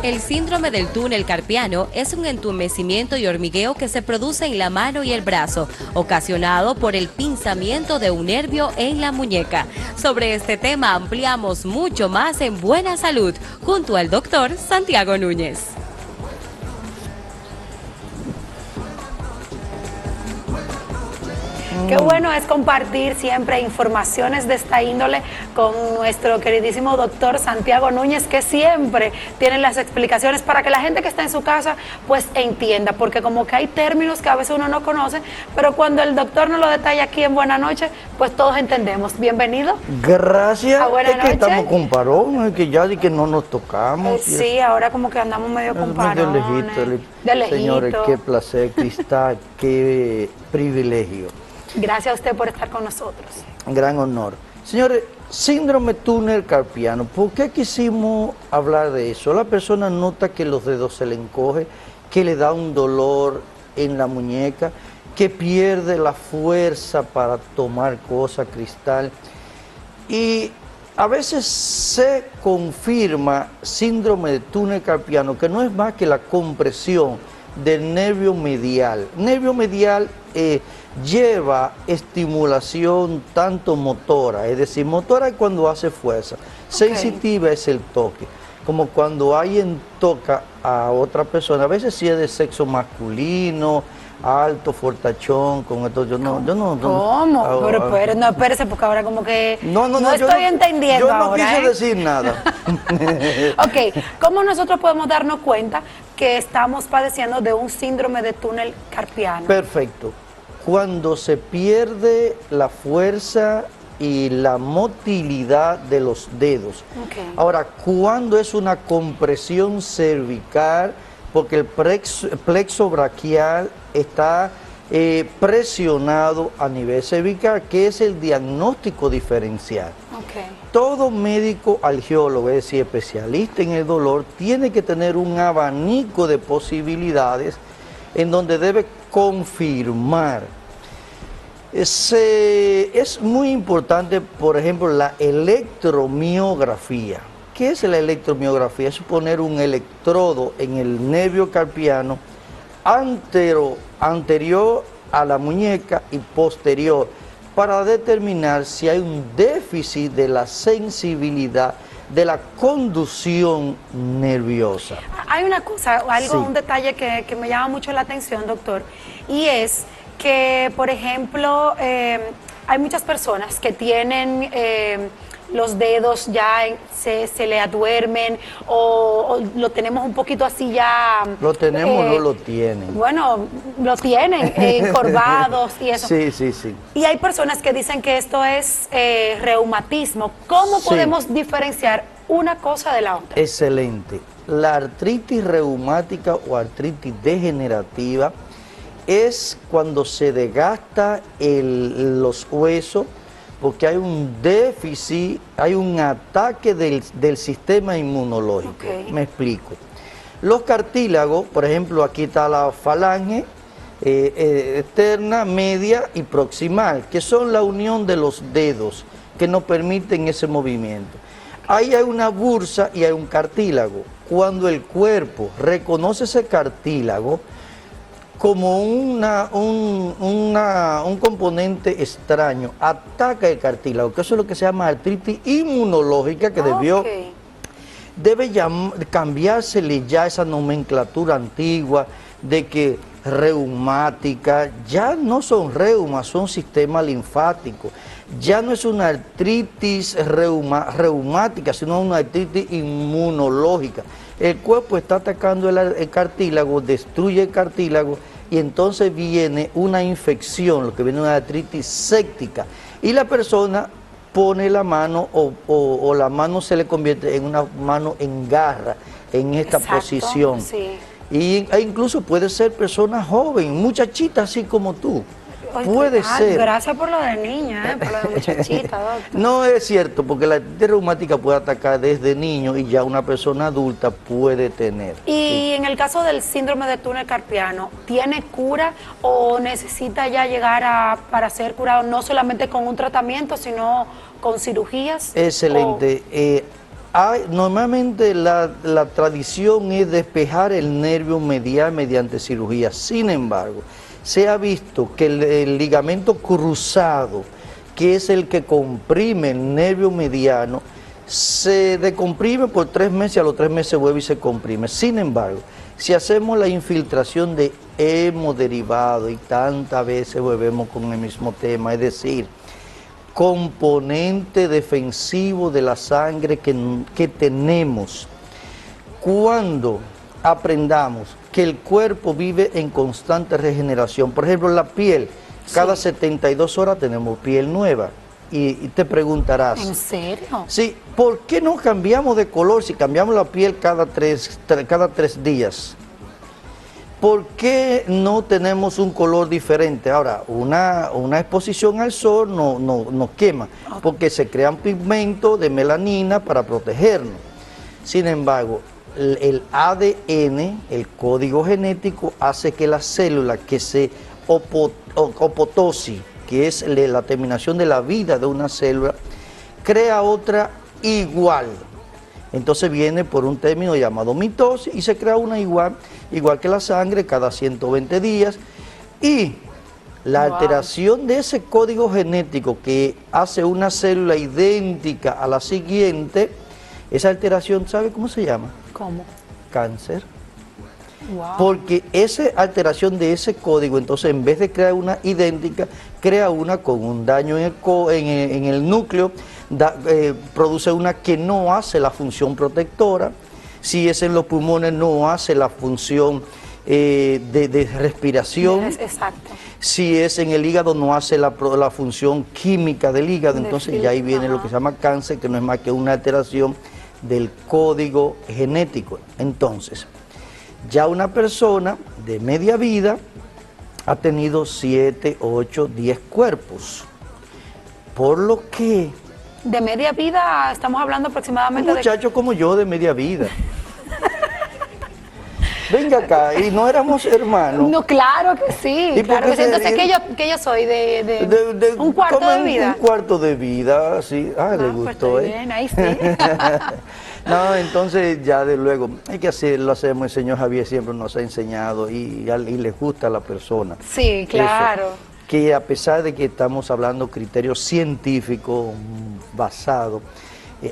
El síndrome del túnel carpiano es un entumecimiento y hormigueo que se produce en la mano y el brazo, ocasionado por el pinzamiento de un nervio en la muñeca. Sobre este tema ampliamos mucho más en Buena Salud, junto al doctor Santiago Núñez. Qué bueno es compartir siempre informaciones de esta índole con nuestro queridísimo doctor Santiago Núñez, que siempre tiene las explicaciones para que la gente que está en su casa pues entienda, porque como que hay términos que a veces uno no conoce, pero cuando el doctor nos lo detalla aquí en Buena Noche, pues todos entendemos. Bienvenido. Gracias. Buena es que noche. estamos con parón, es que ya de que no nos tocamos. Sí, ahora como que andamos medio con parones. De lejito. Señores, qué placer, Cristal, qué privilegio. Gracias a usted por estar con nosotros. Gran honor. Señores, síndrome túnel carpiano, ¿por qué quisimos hablar de eso? La persona nota que los dedos se le encoge, que le da un dolor en la muñeca, que pierde la fuerza para tomar cosas, Cristal. Y a veces se confirma síndrome de túnel carpiano, que no es más que la compresión del nervio medial. Nervio medial lleva estimulación tanto motora, es decir, motora es cuando hace fuerza, sensitiva es el toque, como cuando alguien toca a otra persona, a veces si es de sexo masculino, alto, fortachón, con esto, yo no. ¿Cómo? Pero no, espérese, porque ahora como que no estoy entendiendo. Yo no ahora, quise decir nada. Ok, ¿cómo nosotros podemos darnos cuenta que estamos padeciendo de un síndrome de túnel carpiano? Perfecto. Cuando se pierde la fuerza y la motilidad de los dedos. Ahora, cuando es una compresión cervical, porque el plexo braquial está presionado a nivel cervical, que es el diagnóstico diferencial. Todo médico algiólogo, es decir, especialista en el dolor, tiene que tener un abanico de posibilidades en donde debe confirmar. Es muy importante, por ejemplo, la electromiografía. ¿Qué es la electromiografía? Es poner un electrodo en el nervio carpiano anterior a la muñeca y posterior para determinar si hay un déficit de la sensibilidad de la conducción nerviosa. Hay una cosa, un detalle que me llama mucho la atención, doctor, y es que, por ejemplo, hay muchas personas que tienen los dedos ya se le aduermen o lo tenemos un poquito así ya. ¿Lo tenemos o no lo tienen? Bueno, lo tienen encorvados y eso. Sí. Y hay personas que dicen que esto es reumatismo. ¿Cómo podemos diferenciar una cosa de la otra? Excelente. La artritis reumática o artritis degenerativa es cuando se desgasta los huesos, porque hay un déficit, hay un ataque del sistema inmunológico. Me explico. Los cartílagos, por ejemplo, aquí está la falange externa, media y proximal, que son la unión de los dedos que nos permiten ese movimiento. Ahí hay una bursa y hay un cartílago. Cuando el cuerpo reconoce ese cartílago como un componente extraño, ataca el cartílago, que eso es lo que se llama artritis inmunológica, que debe cambiársele ya esa nomenclatura antigua de que reumática, ya no son reumas, son sistema linfático, ya no es una artritis reumática, sino una artritis inmunológica. El cuerpo está atacando el cartílago, destruye el cartílago y entonces viene una infección, lo que viene una artritis séptica. Y la persona pone la mano o la mano se le convierte en una mano en garra, en esta posición. E incluso puede ser persona joven, muchachita así como tú. Puede ser. Gracias por lo de niña, por lo de muchachita, doctor. No es cierto, porque la artritis reumática puede atacar desde niño y ya una persona adulta puede tener. Y en el caso del síndrome de túnel carpiano, ¿tiene cura o necesita ya llegar para ser curado no solamente con un tratamiento, sino con cirugías? Excelente. Normalmente la tradición es despejar el nervio medial mediante cirugía. Sin embargo, se ha visto que el ligamento cruzado, que es el que comprime el nervio mediano, se decomprime por 3 meses y a los 3 meses vuelve y se comprime. Sin embargo, si hacemos la infiltración de hemoderivado, y tantas veces volvemos con el mismo tema, es decir, componente defensivo de la sangre que tenemos, cuando aprendamos que el cuerpo vive en constante regeneración, por ejemplo la piel, cada 72 horas tenemos piel nueva, y te preguntarás, ¿en serio? Sí, ¿por qué no cambiamos de color si cambiamos la piel cada tres días? ¿Por qué no tenemos un color diferente? Ahora, una exposición al sol nos quema, porque se crean pigmentos de melanina para protegernos. Sin embargo, el ADN, el código genético, hace que la célula que se opotosis, que es la terminación de la vida de una célula, crea otra igual. Entonces viene por un término llamado mitosis y se crea una igual que la sangre cada 120 días. Y la alteración de ese código genético que hace una célula idéntica a la siguiente, esa alteración, ¿sabe cómo se llama? ¿Cómo? Cáncer. Wow. Porque esa alteración de ese código, entonces en vez de crear una idéntica, crea una con un daño en el núcleo, produce una que no hace la función protectora. Si es en los pulmones, no hace la función de respiración. Exacto. Si es en el hígado, no hace la función química del hígado. Entonces ya ahí viene lo que se llama cáncer, que no es más que una alteración del código genético. Entonces, ya una persona de media vida ha tenido 7, 8, 10 cuerpos. Por lo que... De media vida estamos hablando aproximadamente un muchacho como yo de media vida. Venga acá, y no éramos hermanos. No, claro que sí, claro que sí. Entonces, ¿qué yo soy? ¿De un cuarto de vida? Un cuarto de vida, sí. Le gustó, pues bien, ahí sí. No, entonces ya de luego, hay que hacerlo, hacemos, el señor Javier siempre nos ha enseñado y le gusta a la persona. Sí, claro. Eso, que a pesar de que estamos hablando criterios científicos basados,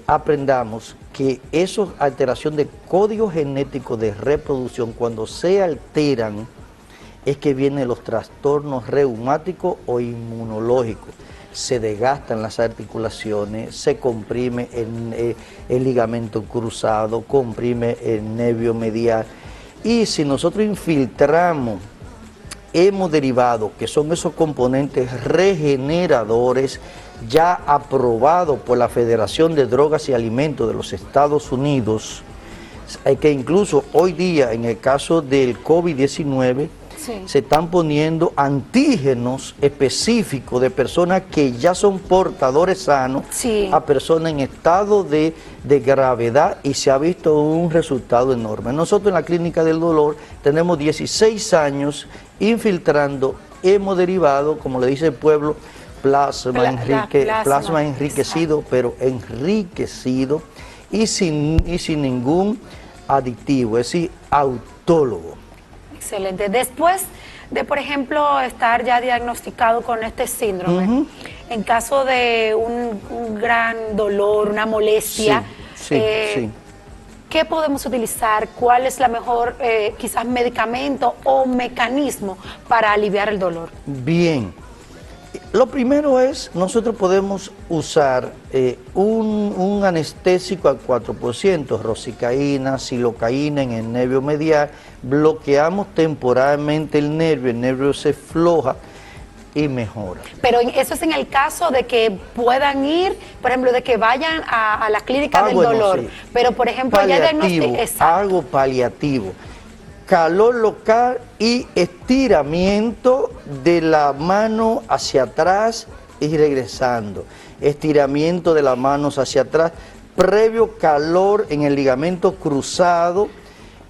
aprendamos que esa alteración de código genético de reproducción, cuando se alteran, es que vienen los trastornos reumáticos o inmunológicos. Se desgastan las articulaciones, se comprime el ligamento cruzado, comprime el nervio medial. Y si nosotros infiltramos hemoderivados, que son esos componentes regeneradores ya aprobados por la Federación de Drogas y Alimentos de los Estados Unidos, que incluso hoy día en el caso del COVID-19, se están poniendo antígenos específicos de personas que ya son portadores sanos a personas en estado de gravedad, y se ha visto un resultado enorme. Nosotros en la Clínica del Dolor tenemos 16 años infiltrando hemoderivados, como le dice el pueblo, plasma enriquecido, pero enriquecido y sin ningún aditivo, es decir, autólogo. Excelente. Después de, por ejemplo, estar ya diagnosticado con este síndrome, en caso de un gran dolor, una molestia, ¿qué podemos utilizar? ¿Cuál es la mejor, quizás, medicamento o mecanismo para aliviar el dolor? Bien. Lo primero es, nosotros podemos usar un anestésico al 4%, rosicaína, silocaína en el nervio medial, bloqueamos temporalmente el nervio se floja y mejora. Pero eso es en el caso de que puedan ir, por ejemplo, de que vayan a la clínica del dolor. Sí. Pero, por ejemplo, ya algo paliativo. Calor local y estiramiento de la mano hacia atrás y regresando. Estiramiento de las manos hacia atrás, previo calor en el ligamento cruzado.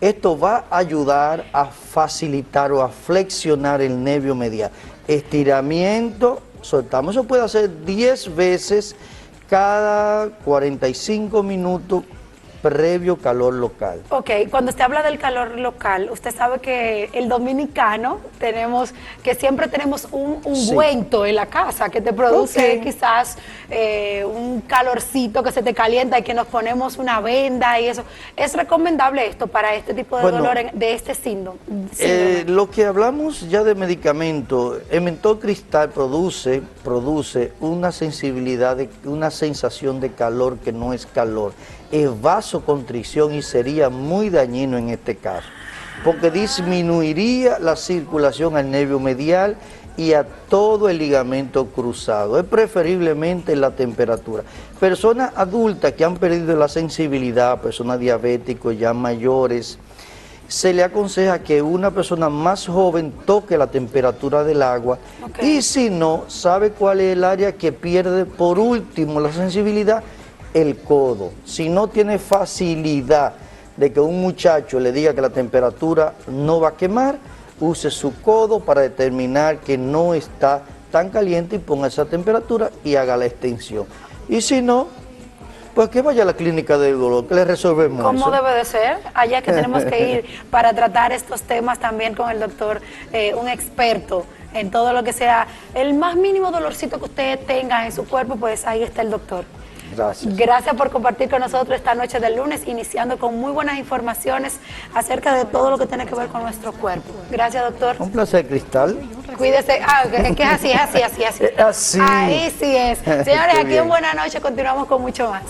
Esto va a ayudar a facilitar o a flexionar el nervio medial. Estiramiento, soltamos. Eso puede hacer 10 veces cada 45 minutos previo calor local. Ok, cuando usted habla del calor local, usted sabe que el dominicano siempre tenemos un ungüento en la casa que te produce quizás un calorcito que se te calienta y que nos ponemos una venda y eso. ¿Es recomendable esto para este tipo de dolor de este síndrome? Lo que hablamos ya de medicamento, el mentol cristal produce una sensibilidad, una sensación de calor que no es calor, es vasoconstricción y sería muy dañino en este caso, porque disminuiría la circulación al nervio medial y a todo el ligamento cruzado. Es preferiblemente la temperatura. Personas adultas que han perdido la sensibilidad, personas diabéticos ya mayores, se le aconseja que una persona más joven toque la temperatura del agua y si no, ¿sabe cuál es el área que pierde por último la sensibilidad? El codo. Si no tiene facilidad de que un muchacho le diga que la temperatura no va a quemar, use su codo para determinar que no está tan caliente y ponga esa temperatura y haga la extensión. Y si no, pues que vaya a la clínica del dolor, que le resolvemos eso. ¿Cómo debe de ser? Allá que tenemos que ir para tratar estos temas también con el doctor, un experto en todo lo que sea el más mínimo dolorcito que usted tenga en su cuerpo, pues ahí está el doctor. Gracias. Gracias por compartir con nosotros esta noche del lunes, iniciando con muy buenas informaciones acerca de todo lo que tiene que ver con nuestro cuerpo. Gracias, doctor. Un placer, Cristal. Cuídese. Es que es así. Así. Ahí sí es. Señores, aquí en Buena Noche continuamos con mucho más.